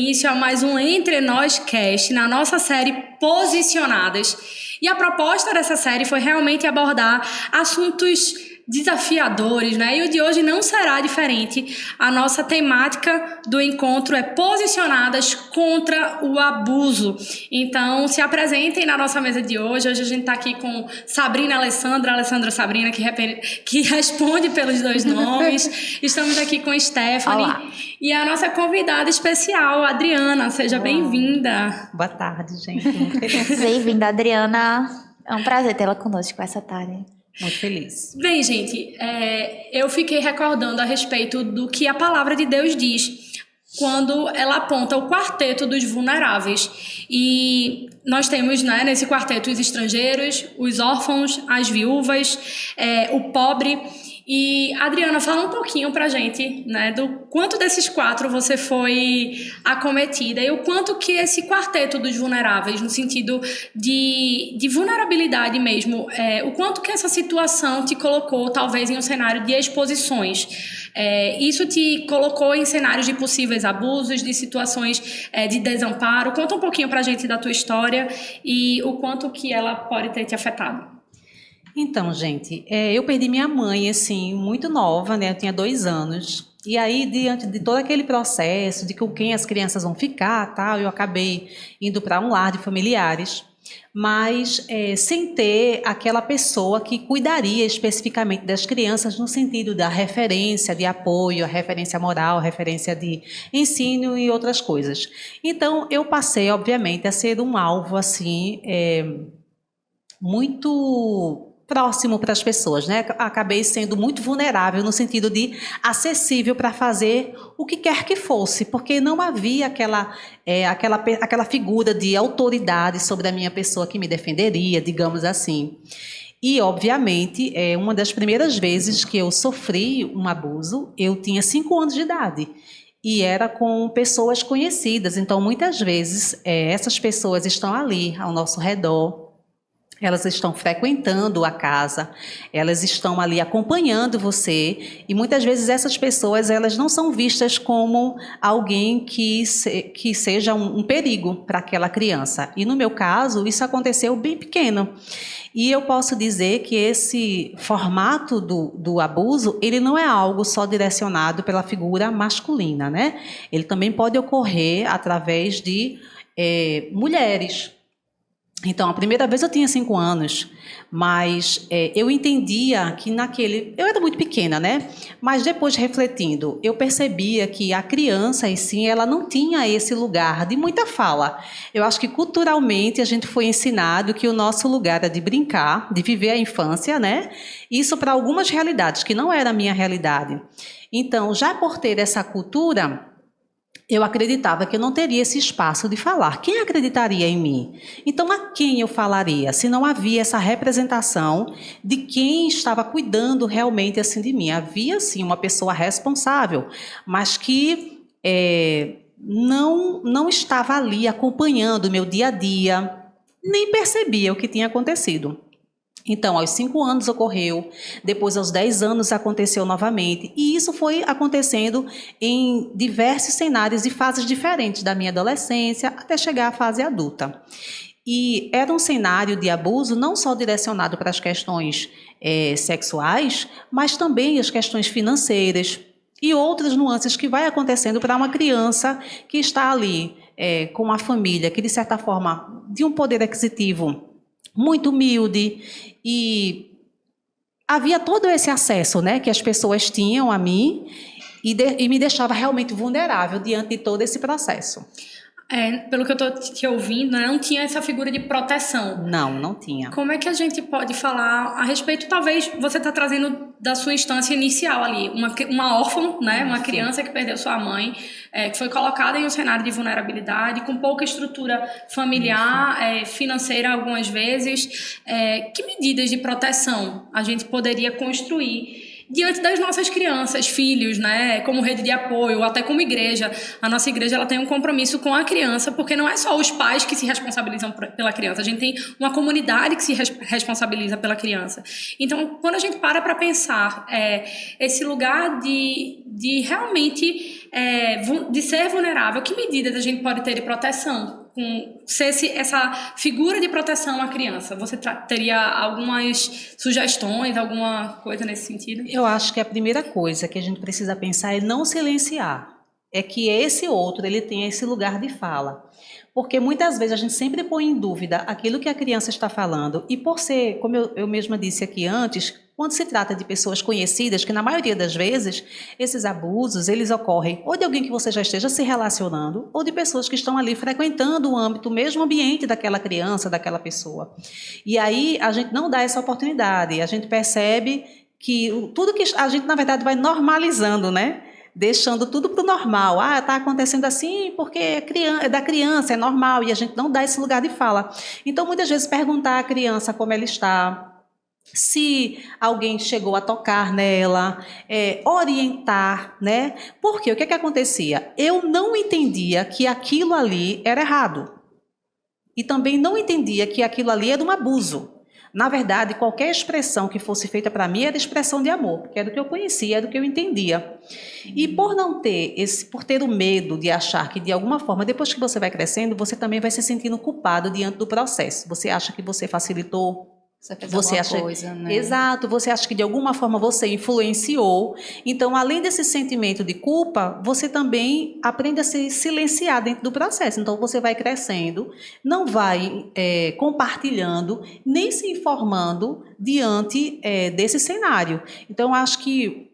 início a mais um Entre Nós Cast, na nossa série Posicionadas. E a proposta dessa série foi realmente abordar assuntos desafiadores, né? E o de hoje não será diferente. A nossa temática do encontro é Posicionadas contra o Abuso. Então, se apresentem na nossa mesa de hoje. Hoje a gente está aqui com Sabrina Alessandra Sabrina, que responde pelos dois nomes. Estamos aqui com Stephanie. Olá. E a nossa convidada especial, Adriana. Seja bem-vinda. Boa tarde, gente. Muito feliz. Bem-vinda, Adriana. É um prazer tê-la conosco essa tarde. Muito feliz. Bem, gente, eu fiquei recordando a respeito do que a palavra de Deus diz quando ela aponta o quarteto dos vulneráveis. E nós temos, né, nesse quarteto os estrangeiros, os órfãos, as viúvas, o pobre. E, Adriana, fala um pouquinho pra gente, né, do quanto desses quatro você foi acometida e o quanto que esse quarteto dos vulneráveis, no sentido de vulnerabilidade mesmo, o quanto que essa situação te colocou, talvez, em um cenário de exposições. Isso te colocou em cenários de possíveis abusos, de situações de desamparo. Conta um pouquinho pra gente da tua história e o quanto que ela pode ter te afetado. Então, gente, eu perdi minha mãe, assim, muito nova, né? Eu tinha 2 anos. E aí, diante de todo aquele processo, de com quem as crianças vão ficar, tal, eu acabei indo para um lar de familiares, mas sem ter aquela pessoa que cuidaria especificamente das crianças no sentido da referência de apoio, a referência moral, a referência de ensino e outras coisas. Então, eu passei, obviamente, a ser um alvo, assim, muito próximo para as pessoas, né? Acabei sendo muito vulnerável no sentido de acessível para fazer o que quer que fosse, porque não havia aquela figura de autoridade sobre a minha pessoa que me defenderia, digamos assim. E, obviamente, uma das primeiras vezes que eu sofri um abuso, eu tinha 5 anos de idade. E era com pessoas conhecidas. Então, muitas vezes, essas pessoas estão ali ao nosso redor. Elas estão frequentando a casa, elas estão ali acompanhando você e muitas vezes essas pessoas elas não são vistas como alguém que seja um perigo para aquela criança. E no meu caso, isso aconteceu bem pequeno. E eu posso dizer que esse formato do abuso, ele não é algo só direcionado pela figura masculina, né? Ele também pode ocorrer através de mulheres. Então, a primeira vez eu tinha 5 anos, mas eu entendia que eu era muito pequena, né? Mas depois, refletindo, eu percebia que a criança, em si, ela não tinha esse lugar de muita fala. Eu acho que, culturalmente, a gente foi ensinado que o nosso lugar é de brincar, de viver a infância, né? Isso para algumas realidades, que não era a minha realidade. Então, já por ter essa cultura, eu acreditava que eu não teria esse espaço de falar. Quem acreditaria em mim? Então, a quem eu falaria? Se não havia essa representação de quem estava cuidando realmente assim de mim. Havia, sim, uma pessoa responsável, mas que não estava ali acompanhando o meu dia a dia, nem percebia o que tinha acontecido. Então, aos 5 anos ocorreu, depois aos 10 anos aconteceu novamente, e isso foi acontecendo em diversos cenários e fases diferentes da minha adolescência até chegar à fase adulta. E era um cenário de abuso não só direcionado para as questões sexuais, mas também as questões financeiras e outras nuances que vai acontecendo para uma criança que está ali com uma família que, de certa forma, de um poder aquisitivo muito humilde, e havia todo esse acesso, né, que as pessoas tinham a mim e me deixava realmente vulnerável diante de todo esse processo. Pelo que eu estou te ouvindo, né, não tinha essa figura de proteção. Não tinha. Como é que a gente pode falar a respeito, talvez você está trazendo da sua instância inicial ali, uma órfã, né, uma criança que perdeu sua mãe, que foi colocada em um cenário de vulnerabilidade, com pouca estrutura familiar, financeira algumas vezes. Que medidas de proteção a gente poderia construir diante das nossas crianças, filhos, né, como rede de apoio, ou até como igreja. A nossa igreja ela tem um compromisso com a criança, porque não é só os pais que se responsabilizam pela criança, a gente tem uma comunidade que se responsabiliza pela criança. Então, quando a gente para pensar esse lugar de realmente de ser vulnerável, que medidas a gente pode ter de proteção? Ser essa figura de proteção à criança. Você teria algumas sugestões, alguma coisa nesse sentido? Eu acho que a primeira coisa que a gente precisa pensar é não silenciar. É que esse outro, ele tem esse lugar de fala. Porque muitas vezes a gente sempre põe em dúvida aquilo que a criança está falando. E por ser, como eu mesma disse aqui antes, quando se trata de pessoas conhecidas, que na maioria das vezes, esses abusos, eles ocorrem ou de alguém que você já esteja se relacionando, ou de pessoas que estão ali frequentando o âmbito, o mesmo ambiente daquela criança, daquela pessoa. E aí a gente não dá essa oportunidade, a gente percebe que tudo que a gente, na verdade, vai normalizando, né? Deixando tudo para o normal. Está acontecendo assim porque é da criança, é normal, e a gente não dá esse lugar de fala. Então, muitas vezes, perguntar à criança como ela está, se alguém chegou a tocar nela, orientar, né? Porque o que acontecia? Eu não entendia que aquilo ali era errado. E também não entendia que aquilo ali era um abuso. Na verdade, qualquer expressão que fosse feita para mim era expressão de amor, porque era do que eu conhecia, era do que eu entendia. E por ter o medo de achar que de alguma forma, depois que você vai crescendo, você também vai se sentindo culpado diante do processo. Você acha que você facilitou, Você acha coisa, né? Exato, você acha que de alguma forma você influenciou. Então, além desse sentimento de culpa, você também aprende a se silenciar dentro do processo. Então, você vai crescendo, não vai compartilhando, nem se informando diante desse cenário. Então, acho que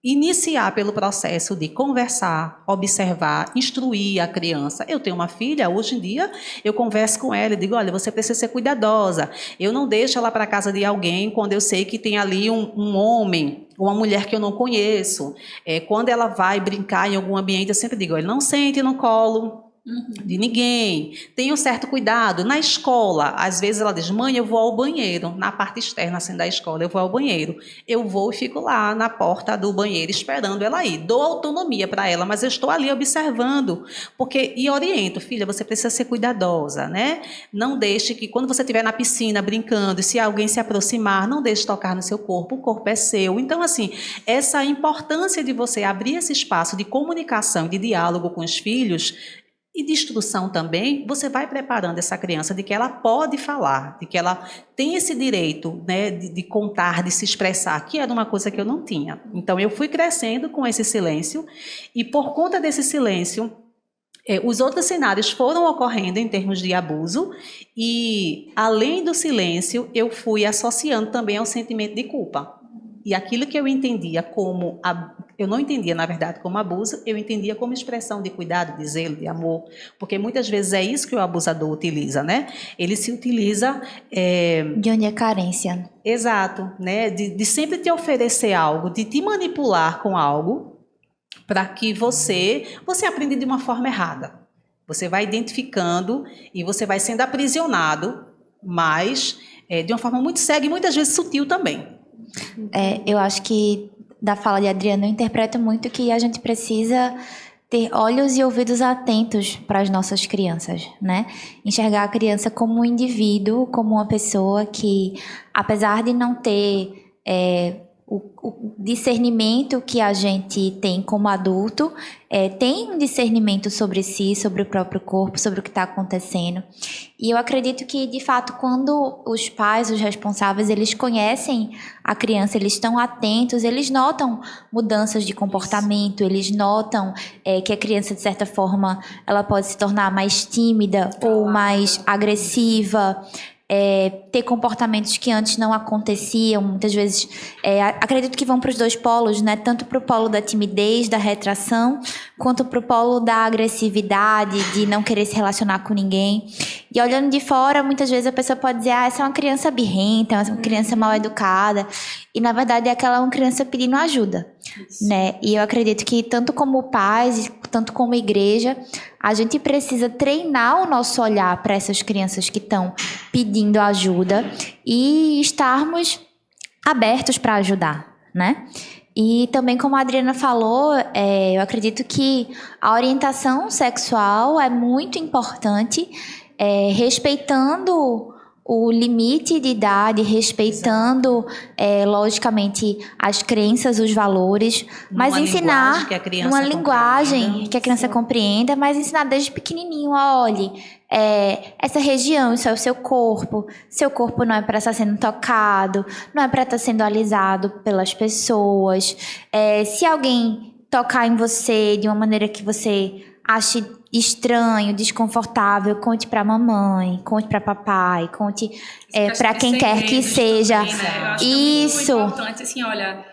iniciar pelo processo de conversar, observar, instruir a criança. Eu tenho uma filha, hoje em dia, eu converso com ela e digo, olha, você precisa ser cuidadosa. Eu não deixo ela para a casa de alguém quando eu sei que tem ali um homem, uma mulher que eu não conheço. Quando ela vai brincar em algum ambiente, eu sempre digo, olha, não sente no colo de ninguém, tenha um certo cuidado. Na escola, às vezes ela diz, mãe, eu vou ao banheiro, na parte externa assim, da escola, eu vou ao banheiro. Eu vou e fico lá na porta do banheiro esperando ela ir. Dou autonomia para ela, mas eu estou ali observando, e oriento, filha, você precisa ser cuidadosa, né? Não deixe que quando você estiver na piscina brincando, se alguém se aproximar, não deixe tocar no seu corpo, o corpo é seu. Então, assim, essa importância de você abrir esse espaço de comunicação, de diálogo com os filhos, e de instrução também, você vai preparando essa criança de que ela pode falar, de que ela tem esse direito, né, de contar, de se expressar, que era uma coisa que eu não tinha. Então, eu fui crescendo com esse silêncio, e por conta desse silêncio, os outros cenários foram ocorrendo em termos de abuso, e além do silêncio, eu fui associando também ao sentimento de culpa. E aquilo que eu entendia como... Eu não entendia, na verdade, como abuso, eu entendia como expressão de cuidado, de zelo, de amor, porque muitas vezes é isso que o abusador utiliza, né? Ele se utiliza... De onde é carência. Exato, né? De sempre te oferecer algo, de te manipular com algo, para que você aprenda de uma forma errada. Você vai identificando e você vai sendo aprisionado, mas de uma forma muito cega e muitas vezes sutil também. Eu acho que, da fala de Adriana, eu interpreto muito que a gente precisa ter olhos e ouvidos atentos para as nossas crianças, né? Enxergar a criança como um indivíduo, como uma pessoa que, apesar de não ter o discernimento que a gente tem como adulto, tem um discernimento sobre si, sobre o próprio corpo, sobre o que está acontecendo. E eu acredito que, de fato, quando os pais, os responsáveis, eles conhecem a criança, eles estão atentos, eles notam mudanças de comportamento, eles notam que a criança, de certa forma, ela pode se tornar mais tímida ou mais agressiva, ter comportamentos que antes não aconteciam, muitas vezes, acredito que vão para os dois polos, né? Tanto para o polo da timidez, da retração, quanto para o polo da agressividade, de não querer se relacionar com ninguém. E olhando de fora, muitas vezes a pessoa pode dizer, essa é uma criança birrenta, essa é uma criança mal educada, e na verdade é uma criança pedindo ajuda, né? E eu acredito que tanto como pais, tanto como igreja, a gente precisa treinar o nosso olhar para essas crianças que estão pedindo ajuda e estarmos abertos para ajudar, né? E também, como a Adriana falou, eu acredito que a orientação sexual é muito importante, respeitando o limite de idade, respeitando, logicamente, as crenças, os valores, mas Numa ensinar linguagem que a criança numa linguagem compreenda. que a criança compreenda, mas ensinar desde pequenininho, olhe, essa região, isso é o seu corpo não é para estar sendo tocado, não é para estar sendo alisado pelas pessoas, se alguém tocar em você de uma maneira que você ache estranho, desconfortável, conte para mamãe, conte para papai, conte para quem quer que seja. Também, né? Eu acho que Isso. é muito importante, assim, olha,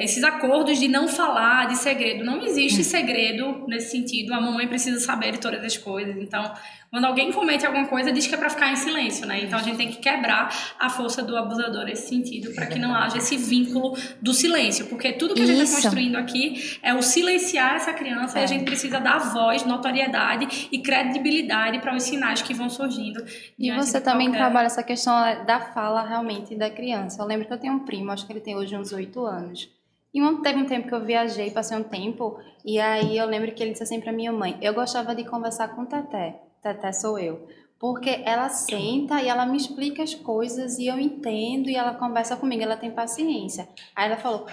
esses acordos de não falar, de segredo, não existe segredo nesse sentido, a mamãe precisa saber de todas as coisas, então, quando alguém comete alguma coisa, diz que é para ficar em silêncio, né? Então a gente tem que quebrar a força do abusador nesse sentido, para que não haja esse vínculo do silêncio, porque tudo que a gente está construindo aqui é o silenciar essa criança e a gente precisa dar voz, notoriedade e credibilidade para os sinais que vão surgindo. E você também trabalha essa questão da fala realmente da criança. Eu lembro que eu tenho um primo, acho que ele tem hoje uns 8 anos. E teve um tempo que eu viajei, passei um tempo, e aí eu lembro que ele disse assim pra minha mãe, eu gostava de conversar com Teté. Teté sou eu. Porque ela senta e ela me explica as coisas e eu entendo e ela conversa comigo, ela tem paciência. Aí ela falou,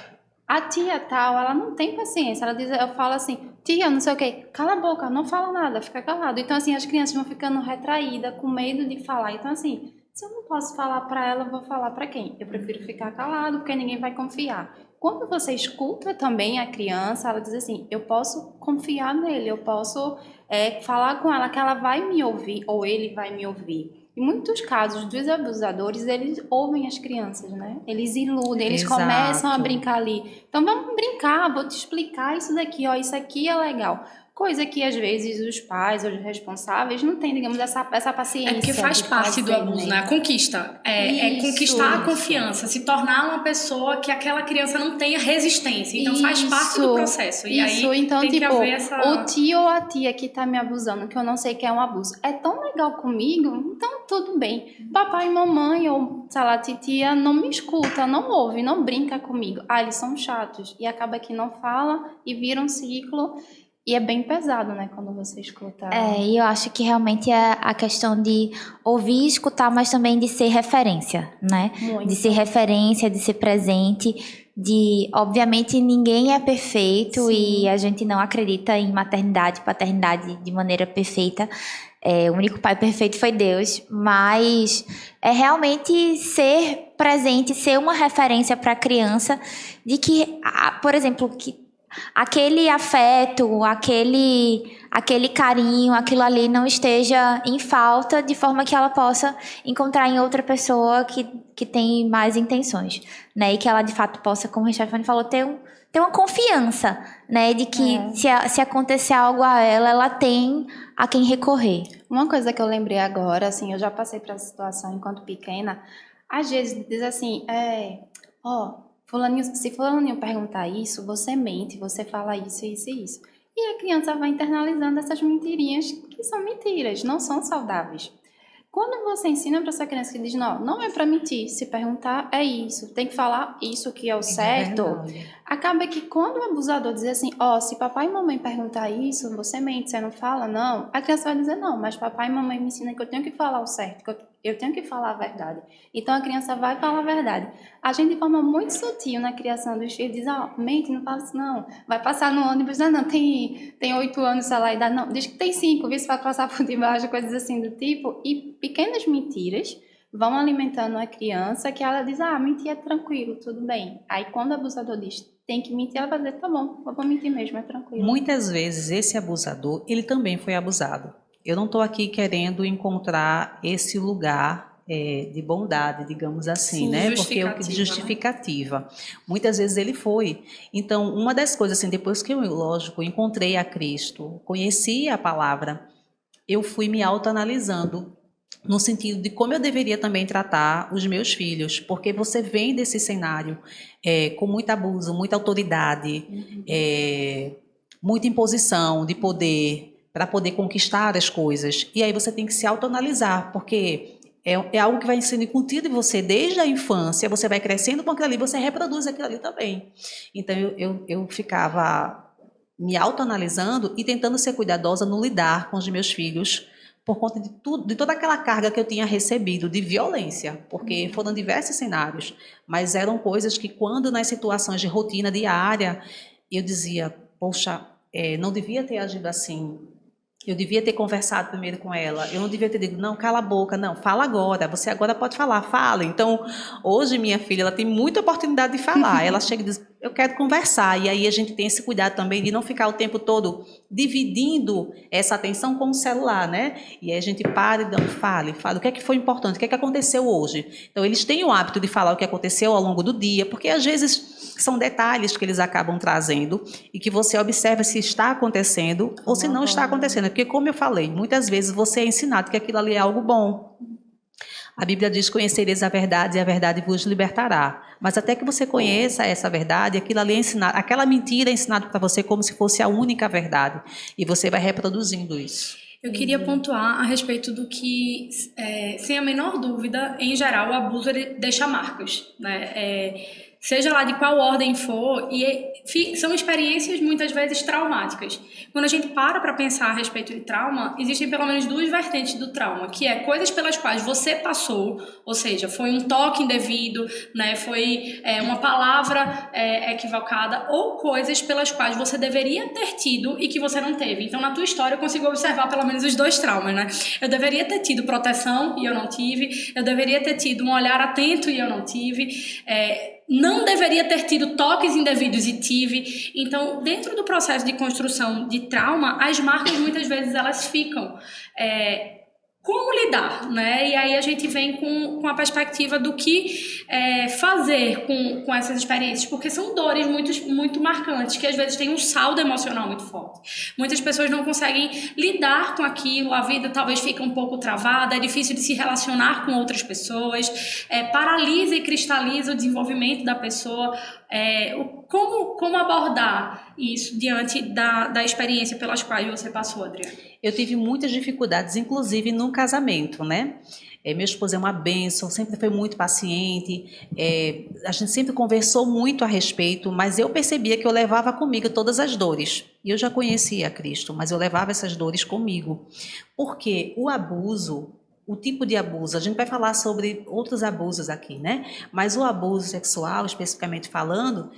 a tia tal, ela não tem paciência. Ela diz, eu falo assim, tia, não sei o quê, cala a boca, não fala nada, fica calado. Então assim, as crianças vão ficando retraídas, com medo de falar. Então assim, se eu não posso falar pra ela, eu vou falar pra quem? Eu prefiro ficar calado, porque ninguém vai confiar. Quando você escuta também a criança, ela diz assim, eu posso confiar nele, eu posso falar com ela que ela vai me ouvir, ou ele vai me ouvir. Em muitos casos dos abusadores, eles ouvem as crianças, né? Eles iludem, eles começam a brincar ali. Então vamos brincar, vou te explicar isso daqui, ó, isso aqui é legal. Coisa que, às vezes, os pais ou os responsáveis não têm, digamos, essa paciência. É porque faz parte do abuso, né? A conquista. É conquistar a confiança, se tornar uma pessoa que aquela criança não tenha resistência. Então, faz parte do processo. E aí, então, tem que haver essa... o tio ou a tia que tá me abusando, que eu não sei que é um abuso, é tão legal comigo, então tudo bem. Papai e mamãe ou, sei lá, titia não me escuta, não ouve, não brinca comigo. Ah, eles são chatos. E acaba que não fala e vira um ciclo... E é bem pesado, né, quando você escuta. E eu acho que realmente é a questão de ouvir e escutar, mas também de ser referência, né? Muito. De ser referência, de ser presente, obviamente, ninguém é perfeito. Sim. E a gente não acredita em maternidade e paternidade de maneira perfeita. O único pai perfeito foi Deus, mas é realmente ser presente, ser uma referência para a criança de que, por exemplo, que aquele afeto, aquele carinho, aquilo ali não esteja em falta, de forma que ela possa encontrar em outra pessoa que tem mais intenções, né? E que ela, de fato, possa, como o Stephanie falou, ter uma confiança, né? De que se acontecer algo a ela tem a quem recorrer. Uma coisa que eu lembrei agora, assim, eu já passei por essa situação enquanto pequena, às vezes diz assim, se fulaninho perguntar isso, você mente, você fala isso, isso e isso. E a criança vai internalizando essas mentirinhas que são mentiras, não são saudáveis. Quando você ensina para essa criança que diz, não é para mentir, se perguntar é isso, tem que falar isso que é o certo, acaba que quando o abusador diz assim, se papai e mamãe perguntar isso, você mente, você não fala, não, a criança vai dizer, não, mas papai e mamãe me ensinam que eu tenho que falar o certo, que eu tenho que falar a verdade. Então a criança vai falar a verdade. A gente, de forma muito sutil na criação dos filhos, diz, mente, não fala isso não, vai passar no ônibus, não, tem 8 anos, sei lá, idade, não, diz que tem 5, vê se vai passar por debaixo, coisas assim do tipo, e pequenas mentiras vão alimentando a criança que ela diz, mentir é tranquilo, tudo bem. Aí quando o abusador diz, tem que mentir, ela vai dizer, tá bom, eu vou mentir mesmo, é tranquilo. Muitas vezes esse abusador, ele também foi abusado. Eu não estou aqui querendo encontrar esse lugar de bondade, digamos assim, né? Porque justificativa. Né? Muitas vezes ele foi. Então, uma das coisas, assim, depois que eu, lógico, encontrei a Cristo, conheci a palavra, eu fui me autoanalisando no sentido de como eu deveria também tratar os meus filhos, porque você vem desse cenário com muito abuso, muita autoridade, muita imposição de poder, para poder conquistar as coisas. E aí você tem que se autoanalisar, porque É algo que vai sendo incutido em você desde a infância, você vai crescendo com aquilo ali, você reproduz aquilo ali também. Então, eu ficava me autoanalisando e tentando ser cuidadosa no lidar com os meus filhos, por conta de tudo, de toda aquela carga que eu tinha recebido de violência, porque foram diversos cenários, mas eram coisas que quando nas situações de rotina diária, eu dizia, poxa, não devia ter agido assim, eu devia ter conversado primeiro com ela, eu não devia ter dito, não, cala a boca, não, fala agora, você agora pode falar, fala. Então, hoje minha filha, ela tem muita oportunidade de falar, ela chega e diz, eu quero conversar, e aí a gente tem esse cuidado também de não ficar o tempo todo dividindo essa atenção com o celular, né? E aí a gente para e não, fale, o que é que foi importante, o que é que aconteceu hoje. Então, eles têm o hábito de falar o que aconteceu ao longo do dia, porque às vezes são detalhes que eles acabam trazendo e que você observa se está acontecendo ou se não está acontecendo. Porque, como eu falei, muitas vezes você é ensinado que aquilo ali é algo bom. A Bíblia diz, conhecereis a verdade e a verdade vos libertará. Mas até que você conheça essa verdade, aquilo ali é ensinado, aquela mentira é ensinada para você como se fosse a única verdade. E você vai reproduzindo isso. Eu queria pontuar a respeito do que, sem a menor dúvida, em geral, o abuso ele deixa marcas, né? Seja lá de qual ordem for, e são experiências muitas vezes traumáticas. Quando a gente para pensar a respeito de trauma, existem pelo menos duas vertentes do trauma, que é coisas pelas quais você passou, ou seja, foi um toque indevido, né, foi uma palavra equivocada, ou coisas pelas quais você deveria ter tido e que você não teve. Então, na tua história, eu consigo observar pelo menos os dois traumas, né? Eu deveria ter tido proteção e eu não tive, eu deveria ter tido um olhar atento e eu não tive, não deveria ter tido toques indevidos e tive. Então, dentro do processo de construção de trauma, as marcas muitas vezes elas ficam. Como lidar, né? E aí a gente vem com a perspectiva do que fazer com essas experiências, porque são dores muito marcantes, que às vezes têm um saldo emocional muito forte. Muitas pessoas não conseguem lidar com aquilo, a vida talvez fica um pouco travada, é difícil de se relacionar com outras pessoas, paralisa e cristaliza o desenvolvimento da pessoa. Como abordar isso diante da experiência pelas quais você passou, Adriana? Eu tive muitas dificuldades, inclusive no casamento, né? Meu esposo é uma bênção, sempre foi muito paciente, a gente sempre conversou muito a respeito, mas eu percebia que eu levava comigo todas as dores. E eu já conhecia Cristo, mas eu levava essas dores comigo. Porque o abuso, o tipo de abuso, a gente vai falar sobre outros abusos aqui, né? Mas o abuso sexual, especificamente falando,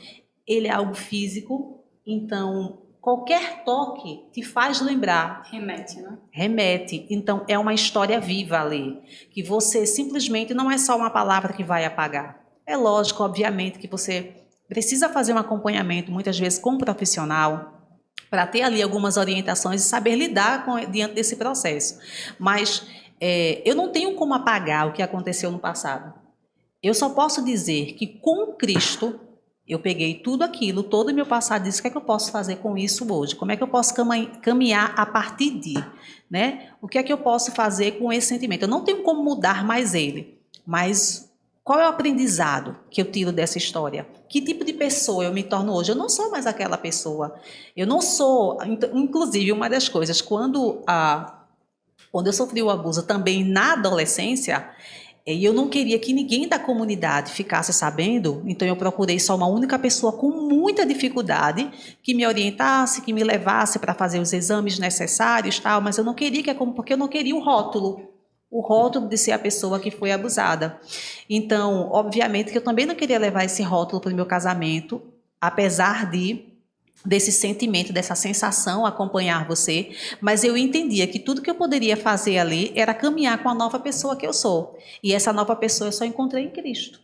ele é algo físico, então qualquer toque te faz lembrar. Remete, né? Remete. Então, é uma história viva ali, que você simplesmente não é só uma palavra que vai apagar. É lógico, obviamente, que você precisa fazer um acompanhamento, muitas vezes com um profissional, para ter ali algumas orientações e saber lidar diante desse processo. Mas eu não tenho como apagar o que aconteceu no passado. Eu só posso dizer que com Cristo, eu peguei tudo aquilo, todo o meu passado, e disse, o que é que eu posso fazer com isso hoje? Como é que eu posso caminhar a partir de, né? O que é que eu posso fazer com esse sentimento? Eu não tenho como mudar mais ele, mas qual é o aprendizado que eu tiro dessa história? Que tipo de pessoa eu me torno hoje? Eu não sou mais aquela pessoa. Eu não sou, inclusive, uma das coisas, quando eu sofri o abuso também na adolescência, e eu não queria que ninguém da comunidade ficasse sabendo, então eu procurei só uma única pessoa com muita dificuldade que me orientasse, que me levasse para fazer os exames necessários, tal, mas eu não queria, porque eu não queria o rótulo de ser a pessoa que foi abusada. Então, obviamente que eu também não queria levar esse rótulo para o meu casamento, apesar desse sentimento, dessa sensação acompanhar você, mas eu entendia que tudo que eu poderia fazer ali era caminhar com a nova pessoa que eu sou. E essa nova pessoa eu só encontrei em Cristo.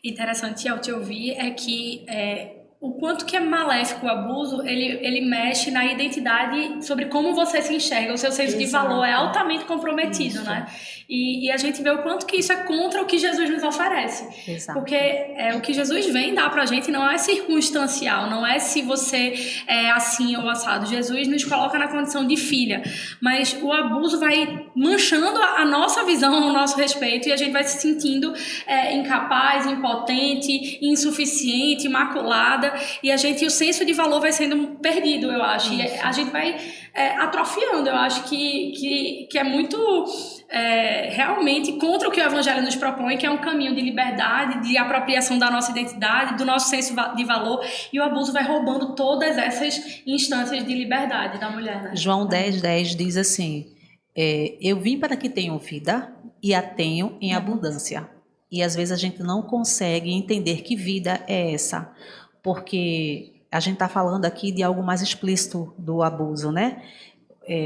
Interessante ao te ouvir é que o quanto que é maléfico o abuso, ele mexe na identidade sobre como você se enxerga, o seu senso de valor é altamente comprometido, isso, né? E a gente vê o quanto que isso é contra o que Jesus nos oferece. Exato. Porque o que Jesus vem dar pra gente não é circunstancial, não é se você é assim ou assado. Jesus nos coloca na condição de filha, mas o abuso vai manchando a nossa visão, o nosso respeito, e a gente vai se sentindo incapaz, impotente, insuficiente, imaculada. valorizada e o senso de valor vai sendo perdido, eu acho. E a gente vai atrofiando. Eu acho que é muito realmente contra o que o Evangelho nos propõe, que é um caminho de liberdade, de apropriação da nossa identidade, do nosso senso de valor, e o abuso vai roubando todas essas instâncias de liberdade da mulher, né? João 10:10 diz assim, eu vim para que tenham vida e a tenham em abundância. E às vezes a gente não consegue entender que vida é essa, porque a gente está falando aqui de algo mais explícito do abuso, né?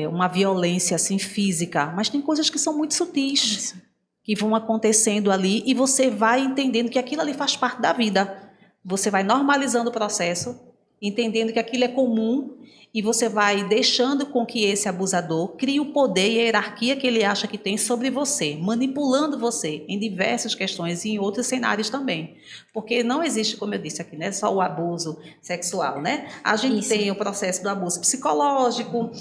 Uma violência assim física, mas tem coisas que são muito sutis, que vão acontecendo ali e você vai entendendo que aquilo ali faz parte da vida. Você vai normalizando o processo, entendendo que aquilo é comum e você vai deixando com que esse abusador crie o poder e a hierarquia que ele acha que tem sobre você, manipulando você em diversas questões e em outros cenários também. Porque não existe, como eu disse aqui, né, só o abuso sexual, né? A gente tem o processo do abuso psicológico,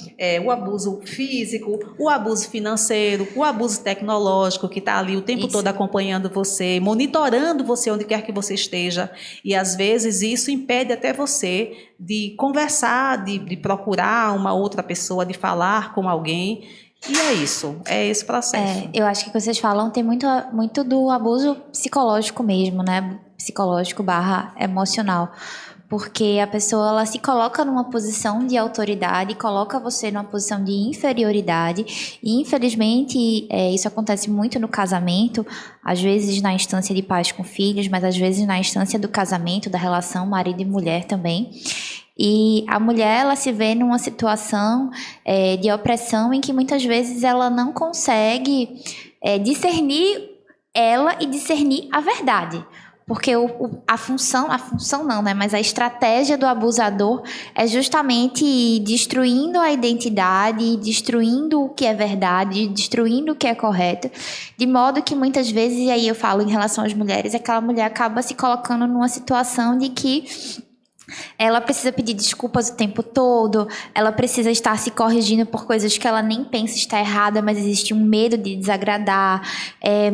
o abuso físico, o abuso financeiro, o abuso tecnológico, que está ali o tempo todo acompanhando você, monitorando você onde quer que você esteja. E às vezes isso impede até você de conversar, de procurar uma outra pessoa, de falar com alguém. E é isso, é esse processo. Eu acho que o que vocês falam tem muito do abuso psicológico mesmo, né? Psicológico / emocional. Porque a pessoa ela se coloca numa posição de autoridade, coloca você numa posição de inferioridade. E, infelizmente, isso acontece muito no casamento, às vezes na instância de pais com filhos, mas às vezes na instância do casamento, da relação marido e mulher também. E a mulher, ela se vê numa situação de opressão em que muitas vezes ela não consegue discernir ela e discernir a verdade. Porque a função não, né? Mas a estratégia do abusador é justamente ir destruindo a identidade, destruindo o que é verdade, destruindo o que é correto, de modo que muitas vezes, e aí eu falo em relação às mulheres, aquela mulher acaba se colocando numa situação de que ela precisa pedir desculpas o tempo todo, ela precisa estar se corrigindo por coisas que ela nem pensa estar errada, mas existe um medo de desagradar.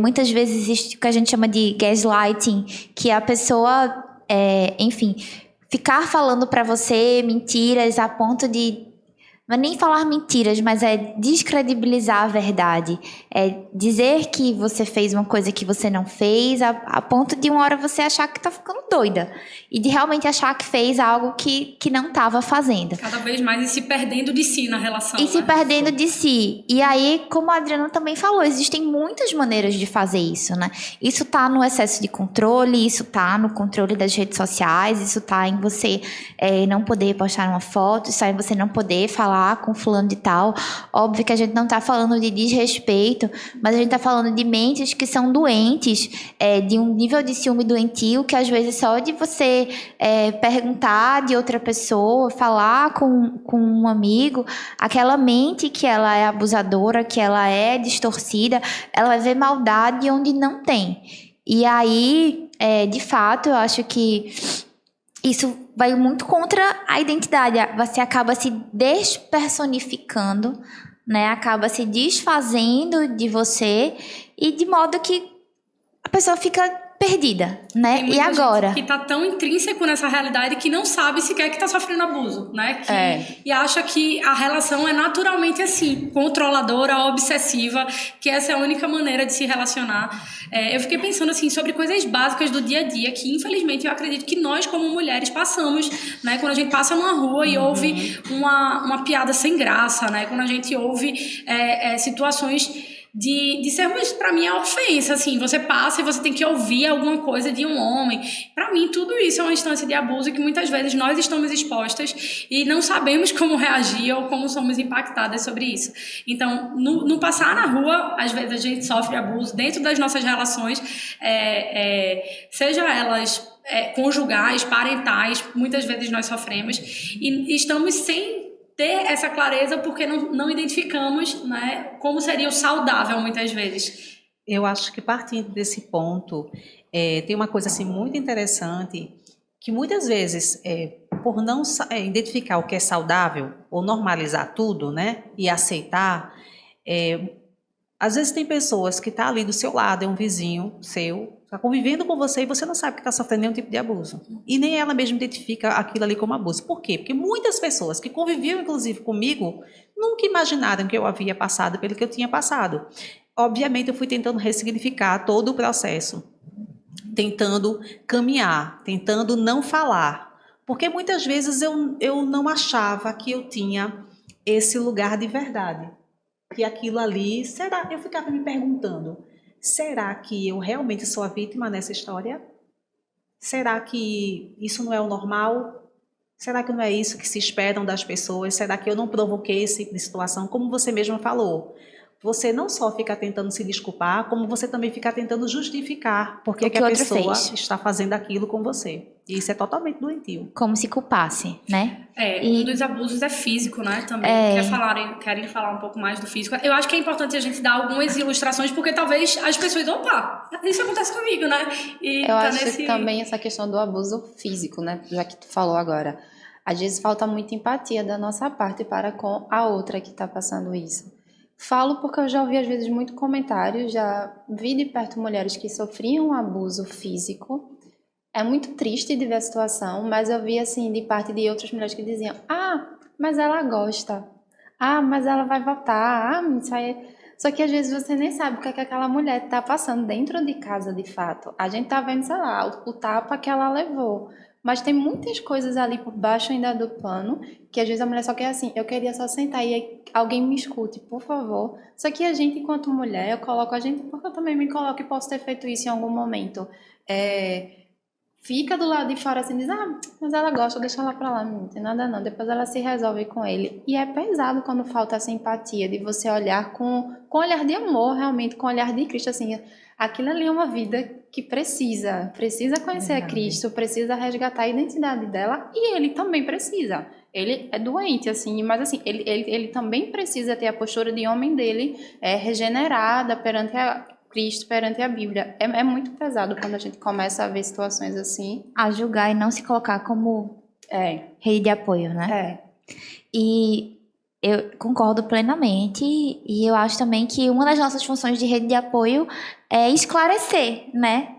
Muitas vezes existe o que a gente chama de gaslighting, que a pessoa, enfim, ficar falando para você mentiras a ponto de... Não é nem falar mentiras, mas é descredibilizar a verdade. É dizer que você fez uma coisa que você não fez, a ponto de uma hora você achar que está ficando doida. E de realmente achar que fez algo que não estava fazendo. Cada vez mais e se perdendo de si na relação. E se perdendo de si. E aí, como a Adriana também falou, existem muitas maneiras de fazer isso, né? Isso está no excesso de controle, isso está no controle das redes sociais, isso está em você não poder postar uma foto, isso está em você não poder falar com fulano de tal. Óbvio que a gente não está falando de desrespeito, mas a gente está falando de mentes que são doentes, de um nível de ciúme doentio que às vezes só de você perguntar de outra pessoa, falar com um amigo, aquela mente que ela é abusadora, que ela é distorcida, ela vai ver maldade onde não tem. E aí, de fato, eu acho que isso vai muito contra a identidade. Você acaba se despersonificando, né? Acaba se desfazendo de você e de modo que a pessoa fica perdida, né? E agora? Que tá tão intrínseco nessa realidade que não sabe sequer que tá sofrendo abuso, né? E acha que a relação é naturalmente assim, controladora, obsessiva, que essa é a única maneira de se relacionar. Eu fiquei pensando assim sobre coisas básicas do dia a dia que, infelizmente, eu acredito que nós, como mulheres, passamos, né? Quando a gente passa numa rua e ouve uma piada sem graça, né? Quando a gente ouve situações de sermos, pra mim, a ofensa, assim, você passa e você tem que ouvir alguma coisa de um homem. Pra mim, tudo isso é uma instância de abuso que muitas vezes nós estamos expostas e não sabemos como reagir ou como somos impactadas sobre isso. Então, no passar na rua, às vezes a gente sofre abuso dentro das nossas relações, seja elas conjugais, parentais, muitas vezes nós sofremos e estamos sem ter essa clareza porque não identificamos, né, como seria o saudável muitas vezes. Eu acho que partindo desse ponto, tem uma coisa assim muito interessante, que muitas vezes, por não identificar o que é saudável, ou normalizar tudo, né, e aceitar, às vezes tem pessoas que estão ali do seu lado, é um vizinho seu, está convivendo com você e você não sabe que está sofrendo nenhum tipo de abuso. E nem ela mesma identifica aquilo ali como abuso. Por quê? Porque muitas pessoas que conviviam, inclusive, comigo, nunca imaginaram que eu havia passado pelo que eu tinha passado. Obviamente, eu fui tentando ressignificar todo o processo, tentando caminhar, tentando não falar. Porque muitas vezes eu não achava que eu tinha esse lugar de verdade. Que aquilo ali, será? Eu ficava me perguntando, será que eu realmente sou a vítima nessa história? Será que isso não é o normal? Será que não é isso que se esperam das pessoas? Será que eu não provoquei esse tipo de situação? Como você mesma falou, você não só fica tentando se desculpar, como você também fica tentando justificar porque O que a outro pessoa fez. está fazendo aquilo com você. E isso é totalmente doentio. Como se culpasse, né? Um dos abusos é físico, né? Também. Querem falar um pouco mais do físico. Eu acho que é importante a gente dar algumas ilustrações, porque talvez as pessoas, opa, isso acontece comigo, né? E Eu acho que também essa questão do abuso físico, né? Já que tu falou agora. Às vezes falta muita empatia da nossa parte para com a outra que está passando isso. Falo porque eu já ouvi às vezes muito comentário, já vi de perto mulheres que sofriam abuso físico. É muito triste de ver a situação, mas eu vi assim de parte de outras mulheres que diziam: mas ela gosta. Mas ela vai votar. Isso aí. Só que às vezes você nem sabe o que é que aquela mulher está passando dentro de casa de fato. A gente tá vendo, sei lá, o tapa que ela levou. Mas tem muitas coisas ali por baixo ainda do pano, que às vezes a mulher só quer assim, eu queria só sentar e alguém me escute, por favor. Só que a gente, enquanto mulher, eu coloco a gente, porque eu também me coloco e posso ter feito isso em algum momento. Fica do lado de fora assim, diz, mas ela gosta, deixa ela pra lá, não tem nada não. Depois ela se resolve com ele. E é pesado quando falta essa empatia, de você olhar com olhar de amor, realmente, com olhar de Cristo, assim, aquilo ali é uma vida que precisa conhecer a Cristo, precisa resgatar a identidade dela, e ele também precisa. Ele é doente, assim, mas assim, ele também precisa ter a postura de homem dele regenerada perante a Cristo, perante a Bíblia. É muito pesado quando a gente começa a ver situações assim. A julgar e não se colocar como rede de apoio, né? E eu concordo plenamente, e eu acho também que uma das nossas funções de rede de apoio é esclarecer, né?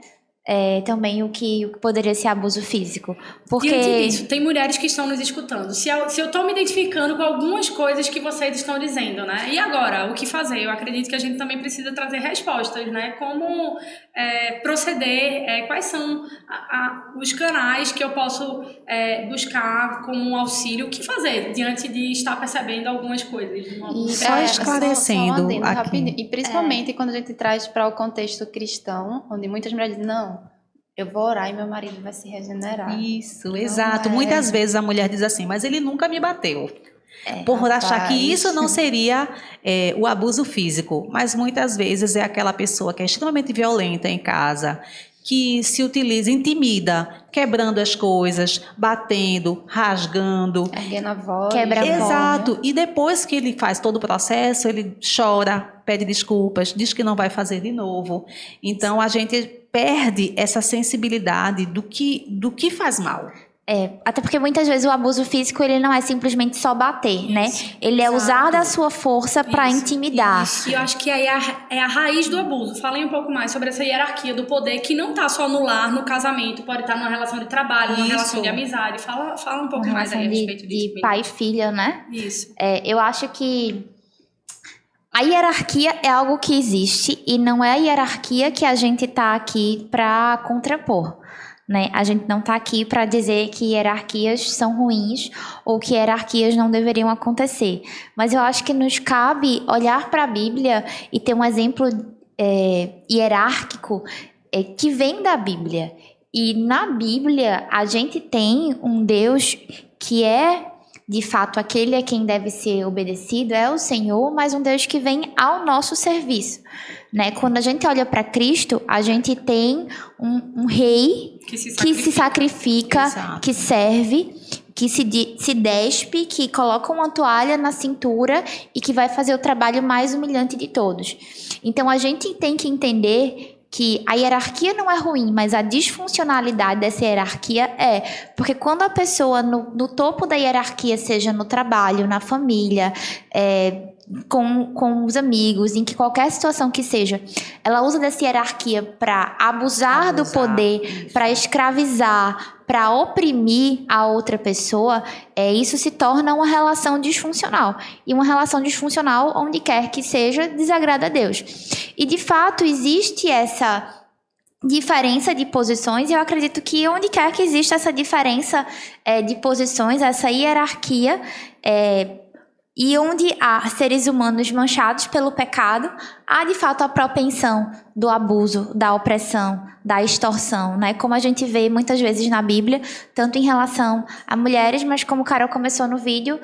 Também o que poderia ser abuso físico. Porque... Diante disso, tem mulheres que estão nos escutando. Se eu estou me identificando com algumas coisas que vocês estão dizendo, né? E agora, o que fazer? Eu acredito que a gente também precisa trazer respostas, né? Como proceder, quais são os canais que eu posso buscar como um auxílio, o que fazer diante de estar percebendo algumas coisas. Só esclarecendo só aqui. rapidinho. E principalmente quando a gente traz para o contexto cristão, onde muitas mulheres dizem, não, eu vou orar e meu marido vai se regenerar. Isso, exato. Muitas vezes a mulher diz assim, mas ele nunca me bateu. Por achar que isso não seria o abuso físico. Mas muitas vezes é aquela pessoa que é extremamente violenta em casa, que se utiliza, intimida, quebrando as coisas, batendo, rasgando. Erguendo a voz. Quebra a voz. Exato. E depois que ele faz todo o processo, ele chora, pede desculpas, diz que não vai fazer de novo. Então, a gente perde essa sensibilidade do que faz mal. Até porque muitas vezes o abuso físico ele não é simplesmente só bater, né? Ele é usar da sua força para intimidar. E eu acho que aí é a raiz do abuso. Falem um pouco mais sobre essa hierarquia do poder que não está só no lar, no casamento, pode estar numa relação de trabalho, numa relação de amizade. Fala um pouco mais aí a respeito disso. De pai e filha, né? Isso. Eu acho que a hierarquia é algo que existe e não é a hierarquia que a gente está aqui para contrapor. Né? A gente não está aqui para dizer que hierarquias são ruins ou que hierarquias não deveriam acontecer. Mas eu acho que nos cabe olhar para a Bíblia e ter um exemplo hierárquico que vem da Bíblia. E na Bíblia a gente tem um Deus que é, de fato, aquele a quem deve ser obedecido, é o Senhor, mas um Deus que vem ao nosso serviço. Né? Quando a gente olha para Cristo, a gente tem um rei que se sacrifica, Exato. que serve, que se despe, que coloca uma toalha na cintura e que vai fazer o trabalho mais humilhante de todos. Então, a gente tem que entender que a hierarquia não é ruim, mas a disfuncionalidade dessa hierarquia porque quando a pessoa no topo da hierarquia, seja no trabalho, na família, com os amigos, em que qualquer situação que seja, ela usa dessa hierarquia para abusar do poder, para escravizar, para oprimir a outra pessoa, isso se torna uma relação disfuncional. E uma relação disfuncional, onde quer que seja, desagrada a Deus. E, de fato, existe essa diferença de posições, e eu acredito que onde quer que exista essa diferença de posições, essa hierarquia, e onde há seres humanos manchados pelo pecado, há de fato a propensão do abuso, da opressão, da extorsão, né? Como a gente vê muitas vezes na Bíblia, tanto em relação a mulheres, mas como o Carol começou no vídeo,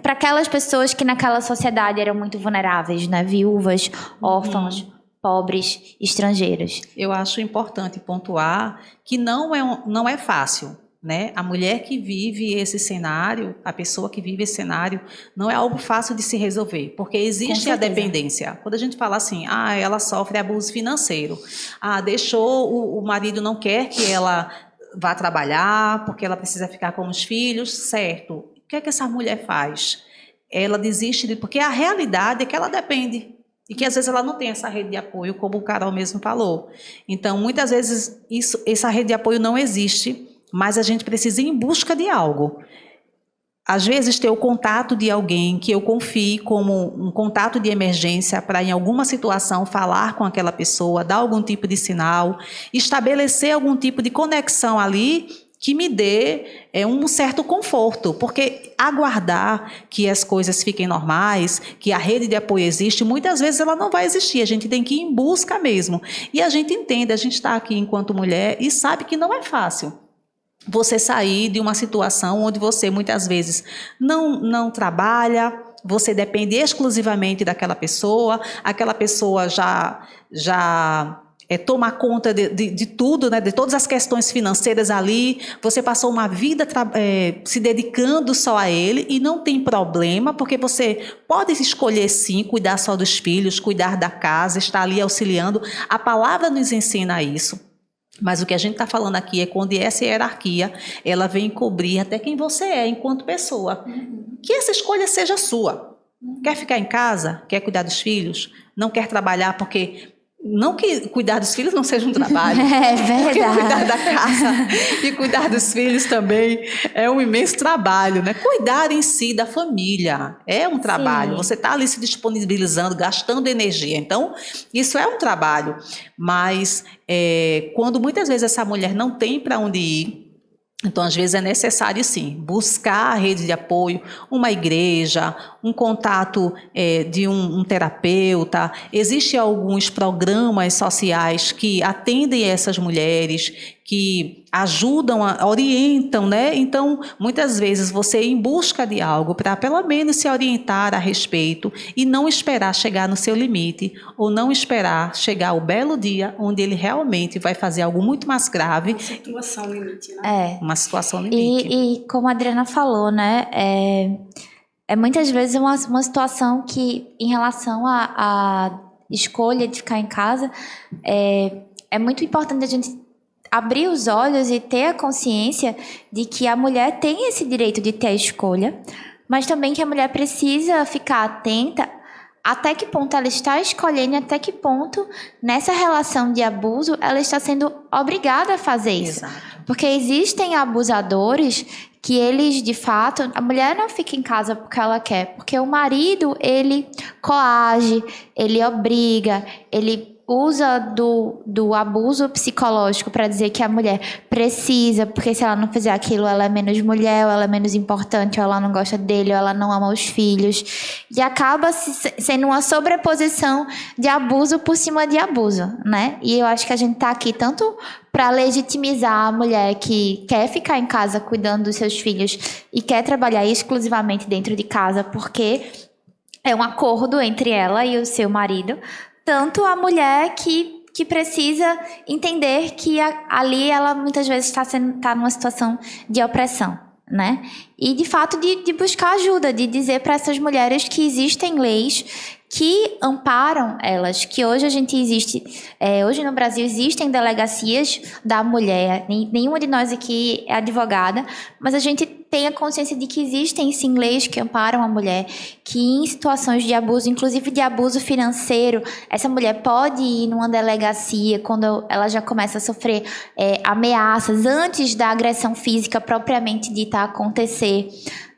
para aquelas pessoas que naquela sociedade eram muito vulneráveis, né? Viúvas, órfãos, pobres, estrangeiras. Eu acho importante pontuar que não é fácil, né? A mulher que vive esse cenário, a pessoa que vive esse cenário, não é algo fácil de se resolver, porque existe a dependência. Quando a gente fala assim, ela sofre abuso financeiro, o marido não quer que ela vá trabalhar, porque ela precisa ficar com os filhos, certo. O que é que essa mulher faz? Ela desiste, porque a realidade é que ela depende. E que às vezes ela não tem essa rede de apoio, como o Carol mesmo falou. Então, muitas vezes, essa rede de apoio não existe, mas a gente precisa ir em busca de algo. Às vezes, ter o contato de alguém que eu confie como um contato de emergência para, em alguma situação, falar com aquela pessoa, dar algum tipo de sinal, estabelecer algum tipo de conexão ali que me dê um certo conforto, porque aguardar que as coisas fiquem normais, que a rede de apoio existe, muitas vezes ela não vai existir, a gente tem que ir em busca mesmo. E a gente entende, a gente está aqui enquanto mulher e sabe que não é fácil você sair de uma situação onde você muitas vezes não trabalha, você depende exclusivamente daquela pessoa, aquela pessoa já toma conta de tudo, né, de todas as questões financeiras ali, você passou uma vida se dedicando só a ele e não tem problema, porque você pode escolher sim, cuidar só dos filhos, cuidar da casa, estar ali auxiliando. A palavra nos ensina isso. Mas o que a gente está falando aqui é quando essa hierarquia, ela vem cobrir até quem você é enquanto pessoa. Que essa escolha seja sua. Quer ficar em casa? Quer cuidar dos filhos? Não quer trabalhar porque... Não que cuidar dos filhos não seja um trabalho. É verdade. Porque cuidar da casa e cuidar dos filhos também é um imenso trabalho, né? Cuidar em si da família é um trabalho. Sim. Você está ali se disponibilizando, gastando energia. Então, isso é um trabalho. Mas quando muitas vezes essa mulher não tem para onde ir, então, às vezes, é necessário, sim, buscar a rede de apoio, uma igreja, um contato de um terapeuta. Existem alguns programas sociais que atendem essas mulheres, que ajudam, orientam, né? Então, muitas vezes, você ir em busca de algo para, pelo menos, se orientar a respeito e não esperar chegar no seu limite, ou não esperar chegar o belo dia onde ele realmente vai fazer algo muito mais grave. Uma situação limite, né? Uma situação limite. E como a Adriana falou, né? É muitas vezes uma situação que, em relação à escolha de ficar em casa, é muito importante a gente abrir os olhos e ter a consciência de que a mulher tem esse direito de ter a escolha, mas também que a mulher precisa ficar atenta até que ponto ela está escolhendo, até que ponto, nessa relação de abuso, ela está sendo obrigada a fazer isso. Exato. Porque existem abusadores que eles, de fato, a mulher não fica em casa porque ela quer, porque o marido, ele coage, ele obriga, ele usa do abuso psicológico para dizer que a mulher precisa, porque se ela não fizer aquilo, ela é menos mulher, ou ela é menos importante, ou ela não gosta dele, ou ela não ama os filhos. E acaba sendo uma sobreposição de abuso por cima de abuso, né? E eu acho que a gente está aqui tanto para legitimizar a mulher que quer ficar em casa cuidando dos seus filhos e quer trabalhar exclusivamente dentro de casa, porque é um acordo entre ela e o seu marido, tanto a mulher que precisa entender que ali ela muitas vezes está numa situação de opressão, né? E, de fato, de buscar ajuda, de dizer para essas mulheres que existem leis que amparam elas, que hoje hoje no Brasil existem delegacias da mulher, nenhuma de nós aqui é advogada, mas a gente tenha consciência de que existem sim leis que amparam a mulher, que em situações de abuso, inclusive de abuso financeiro, essa mulher pode ir numa delegacia quando ela já começa a sofrer ameaças antes da agressão física propriamente dita acontecer,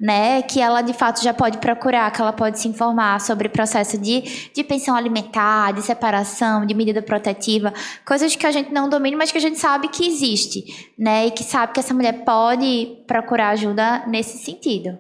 né? Que ela de fato já pode procurar, que ela pode se informar sobre processo de pensão alimentar, de separação, de medida protetiva, coisas que a gente não domina, mas que a gente sabe que existe, né? E que sabe que essa mulher pode procurar ajuda nesse sentido.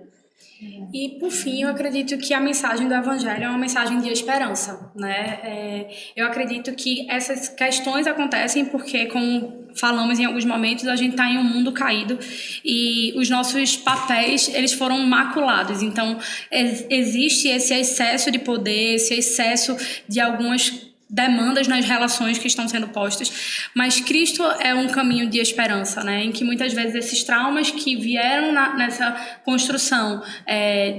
E, por fim, eu acredito que a mensagem do Evangelho é uma mensagem de esperança, né? Eu acredito que essas questões acontecem porque, como falamos em alguns momentos, a gente está em um mundo caído e os nossos papéis, eles foram maculados. Então, existe esse excesso de poder, esse excesso de algumas demandas nas relações que estão sendo postas, mas Cristo é um caminho de esperança, né? Em que muitas vezes esses traumas que vieram nessa construção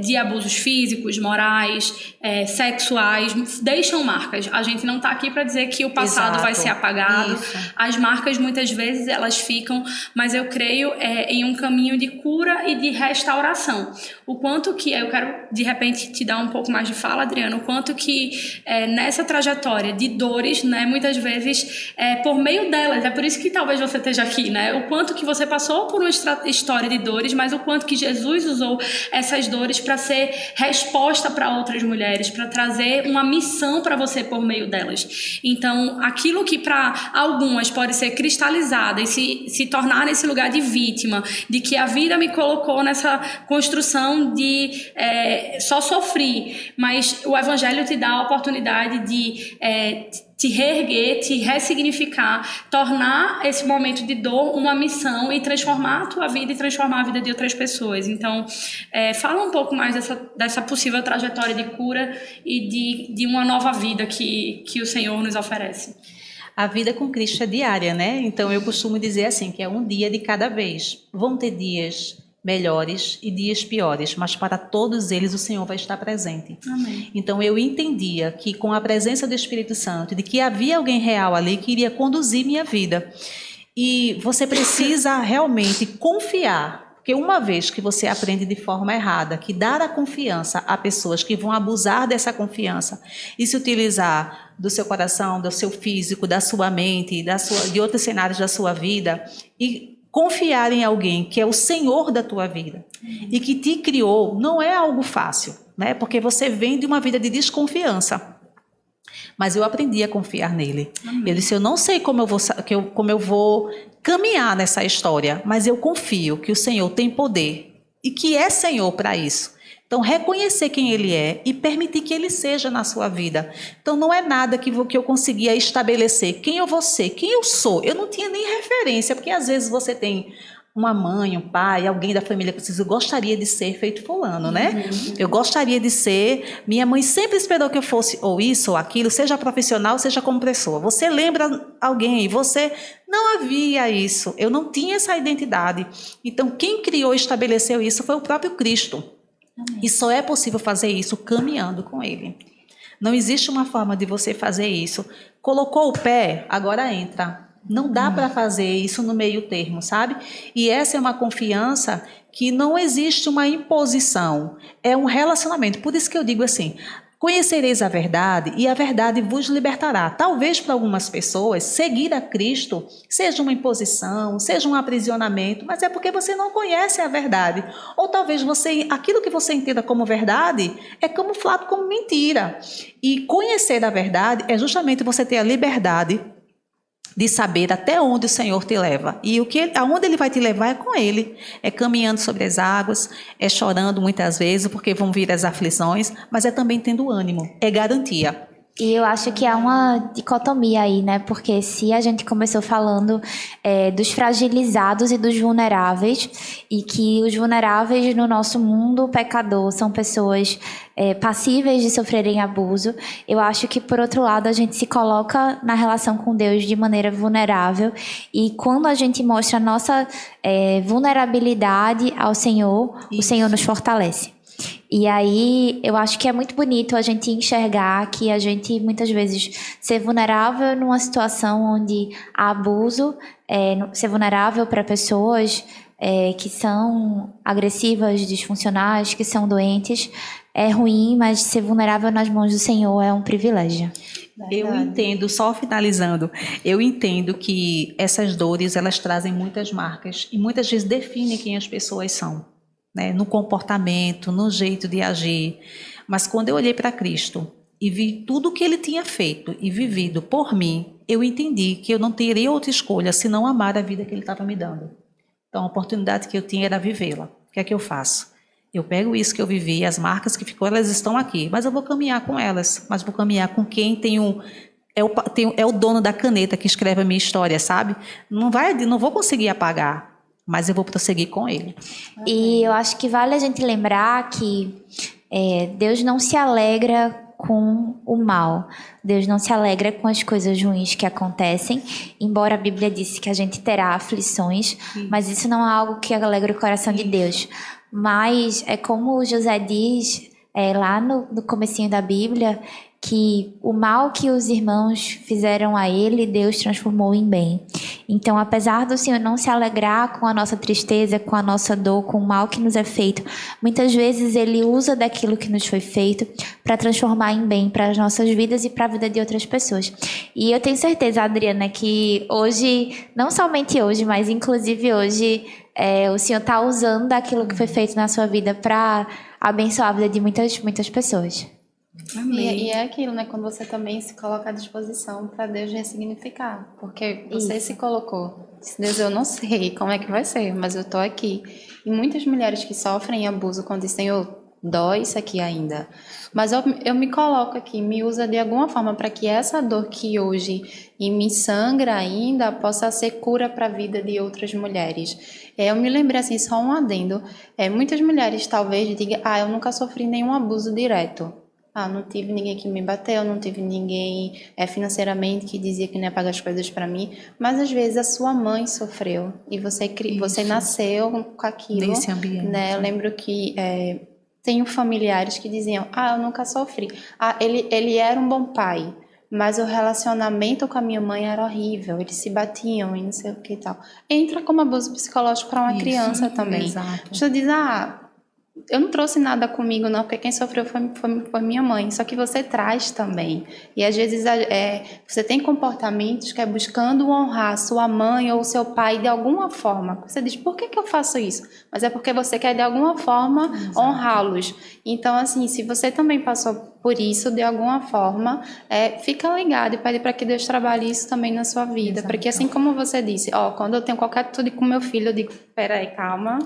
de abusos físicos, morais, sexuais, deixam marcas. A gente não está aqui para dizer que o passado vai ser apagado. Isso. As marcas muitas vezes elas ficam, mas eu creio em um caminho de cura e de restauração. O quanto que eu quero de repente te dar um pouco mais de fala, Adriana, o quanto que nessa trajetória de dores, né, muitas vezes por meio delas, é por isso que talvez você esteja aqui, né, o quanto que você passou por uma história de dores, mas o quanto que Jesus usou essas dores para ser resposta para outras mulheres, para trazer uma missão para você por meio delas. Então, aquilo que para algumas pode ser cristalizada e se tornar nesse lugar de vítima, de que a vida me colocou nessa construção de só sofrer, mas o Evangelho te dá a oportunidade de te reerguer, te ressignificar, tornar esse momento de dor uma missão e transformar a tua vida e transformar a vida de outras pessoas. Então, fala um pouco mais dessa possível trajetória de cura e de uma nova vida que o Senhor nos oferece. A vida com Cristo é diária, né? Então, eu costumo dizer assim, que é um dia de cada vez. Vão ter dias melhores e dias piores, mas para todos eles o Senhor vai estar presente. Amém. Então eu entendia que com a presença do Espírito Santo, de que havia alguém real ali que iria conduzir minha vida. E você precisa realmente confiar, porque uma vez que você aprende de forma errada, que dar a confiança a pessoas que vão abusar dessa confiança e se utilizar do seu coração, do seu físico, da sua mente, de outros cenários da sua vida, e confiar em alguém que é o Senhor da tua vida e que te criou, não é algo fácil, né? Porque você vem de uma vida de desconfiança. Mas eu aprendi a confiar nele. Amém. Eu disse, eu não sei como eu vou caminhar nessa história, mas eu confio que o Senhor tem poder e que é Senhor para isso. Então, reconhecer quem Ele é e permitir que Ele seja na sua vida. Então, não é nada que eu conseguia estabelecer quem eu vou ser, quem eu sou. Eu não tinha nem referência, porque às vezes você tem uma mãe, um pai, alguém da família que diz, eu gostaria de ser feito fulano, né? Eu gostaria de ser... Minha mãe sempre esperou que eu fosse ou isso ou aquilo, seja profissional, seja como pessoa. Você lembra alguém, você... Não havia isso, eu não tinha essa identidade. Então, quem criou e estabeleceu isso foi o próprio Cristo. Amém. E só é possível fazer isso caminhando com Ele. Não existe uma forma de você fazer isso. Colocou o pé, agora entra. Não dá para fazer isso no meio termo, sabe? E essa é uma confiança que não existe uma imposição. É um relacionamento. Por isso que eu digo assim, conhecereis a verdade e a verdade vos libertará. Talvez para algumas pessoas, seguir a Cristo seja uma imposição, seja um aprisionamento, mas é porque você não conhece a verdade. Ou talvez aquilo que você entenda como verdade é camuflado como mentira. E conhecer a verdade é justamente você ter a liberdade de saber até onde o Senhor te leva. E aonde Ele vai te levar é com Ele. É caminhando sobre as águas, é chorando muitas vezes, porque vão vir as aflições, mas é também tendo ânimo, é garantia. E eu acho que há uma dicotomia aí, né? Porque se a gente começou falando dos fragilizados e dos vulneráveis, e que os vulneráveis no nosso mundo pecador são pessoas passíveis de sofrerem abuso, eu acho que, por outro lado, a gente se coloca na relação com Deus de maneira vulnerável, e quando a gente mostra a nossa vulnerabilidade ao Senhor, o Senhor nos fortalece. E aí, eu acho que é muito bonito a gente enxergar que a gente, muitas vezes, ser vulnerável numa situação onde há abuso, ser vulnerável para pessoas, que são agressivas, disfuncionais, que são doentes, é ruim, mas ser vulnerável nas mãos do Senhor é um privilégio. Eu entendo, só finalizando, eu entendo que essas dores, elas trazem muitas marcas e muitas vezes definem quem as pessoas são, né? No comportamento, no jeito de agir. Mas quando eu olhei para Cristo e vi tudo o que Ele tinha feito e vivido por mim, eu entendi que eu não teria outra escolha senão amar a vida que Ele estava me dando. Então, a oportunidade que eu tinha era vivê-la. O que é que eu faço? Eu pego isso que eu vivi, as marcas que ficou, elas estão aqui, mas eu vou caminhar com elas, mas vou caminhar com quem é o dono da caneta que escreve a minha história, sabe? Não vou conseguir apagar, mas eu vou prosseguir com ele. E eu acho que vale a gente lembrar que Deus não se alegra com o mal. Deus não se alegra com as coisas ruins que acontecem, embora a Bíblia disse que a gente terá aflições, mas isso não é algo que alegra o coração de Deus. Mas é como José diz lá no comecinho da Bíblia, que o mal que os irmãos fizeram a ele, Deus transformou em bem. Então, apesar do Senhor não se alegrar com a nossa tristeza, com a nossa dor, com o mal que nos é feito, muitas vezes Ele usa daquilo que nos foi feito para transformar em bem para as nossas vidas e para a vida de outras pessoas. E eu tenho certeza, Adriana, que hoje, não somente hoje, mas inclusive hoje, o Senhor está usando daquilo que foi feito na sua vida para abençoar a vida de muitas, muitas pessoas. E é aquilo, né? Quando você também se coloca à disposição para Deus ressignificar. Porque você se colocou. Deus, eu não sei como é que vai ser, mas eu tô aqui. E muitas mulheres que sofrem abuso quando dizem, Senhor, dói isso aqui ainda. Mas eu me coloco aqui, me usa de alguma forma para que essa dor que hoje me sangra ainda possa ser cura para a vida de outras mulheres. Eu me lembrei assim, só um adendo. Muitas mulheres talvez digam, eu nunca sofri nenhum abuso direto. Não tive ninguém que me bateu, não tive ninguém financeiramente que dizia que não ia pagar as coisas para mim, mas às vezes a sua mãe sofreu e você nasceu com aquilo. Nesse ambiente. Né? Eu lembro que tenho familiares que diziam, eu nunca sofri. Ele era um bom pai, mas o relacionamento com a minha mãe era horrível, eles se batiam e não sei o que e tal. Entra como abuso psicológico para uma criança também. Exato. Você diz, eu não trouxe nada comigo não, porque quem sofreu foi minha mãe, só que você traz também. E às vezes você tem comportamentos que é buscando honrar sua mãe ou seu pai de alguma forma. Você diz, por que eu faço isso? Mas é porque você quer de alguma forma honrá-los. Então assim, se você também passou por isso de alguma forma, fica ligado e pede para que Deus trabalhe isso também na sua vida. Exato. Porque assim como você disse, quando eu tenho qualquer atitude com meu filho, eu digo, peraí, calma,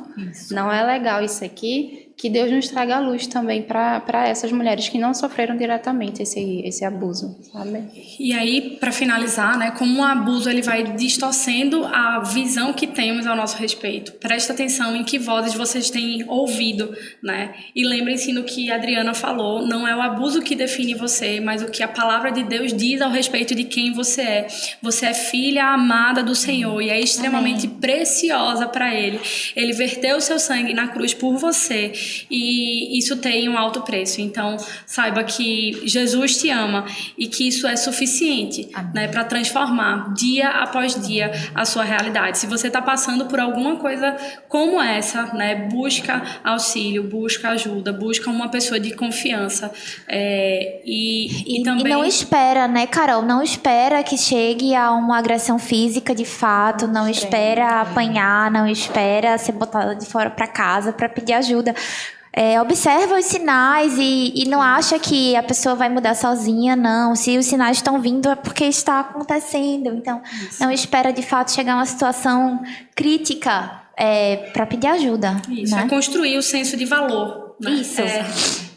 não é legal isso aqui, que Deus nos traga a luz também para essas mulheres que não sofreram diretamente esse abuso, sabe? E aí, para finalizar, né, como o abuso ele vai distorcendo a visão que temos ao nosso respeito. Presta atenção em que vozes vocês têm ouvido, né? E lembrem-se no que a Adriana falou, não é o abuso que define você, mas o que a palavra de Deus diz ao respeito de quem você é. Você é filha amada do Senhor e é extremamente preciosa para Ele. Ele verteu o seu sangue na cruz por você e isso tem um alto preço. Então, saiba que Jesus te ama e que isso é suficiente, né, para transformar dia após dia a sua realidade. Se você está passando por alguma coisa como essa, né, busca auxílio, busca ajuda, busca uma pessoa de confiança. E também... E não espera, né, Carol? Não espera que chegue a uma agressão física de fato, não espera apanhar, não espera ser botada de fora para casa para pedir ajuda. Observa os sinais e não acha que a pessoa vai mudar sozinha, não. Se os sinais estão vindo é porque está acontecendo. Então, não espera de fato chegar a uma situação crítica para pedir ajuda. Isso, né? Construir o senso de valor. Né? Isso.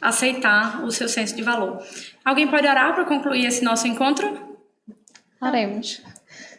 Aceitar o seu senso de valor. Alguém pode orar para concluir esse nosso encontro? Oremos.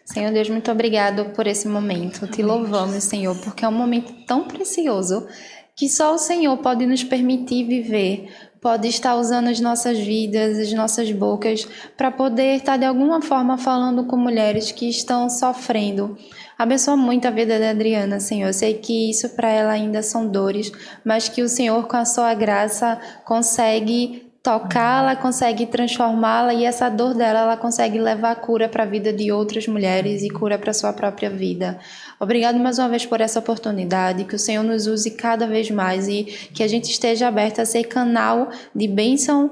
Senhor Deus, muito obrigado por esse momento. Te louvamos, Senhor, porque é um momento tão precioso que só o Senhor pode nos permitir viver, pode estar usando as nossas vidas, as nossas bocas, para poder estar de alguma forma falando com mulheres que estão sofrendo. Abençoa muito a vida da Adriana, Senhor. Eu sei que isso para ela ainda são dores, mas que o Senhor, com a sua graça, consegue tocar, ela consegue transformá-la e essa dor dela, ela consegue levar cura para a vida de outras mulheres e cura para sua própria vida. Obrigado mais uma vez por essa oportunidade, que o Senhor nos use cada vez mais e que a gente esteja aberto a ser canal de bênção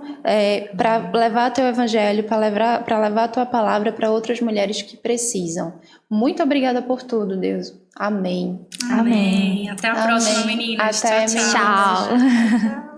para levar teu evangelho, para levar a tua palavra para outras mulheres que precisam. Muito obrigada por tudo, Deus. Amém. Amém. Até a próxima, Amém. meninas. Até, Tchau, tchau. Tchau.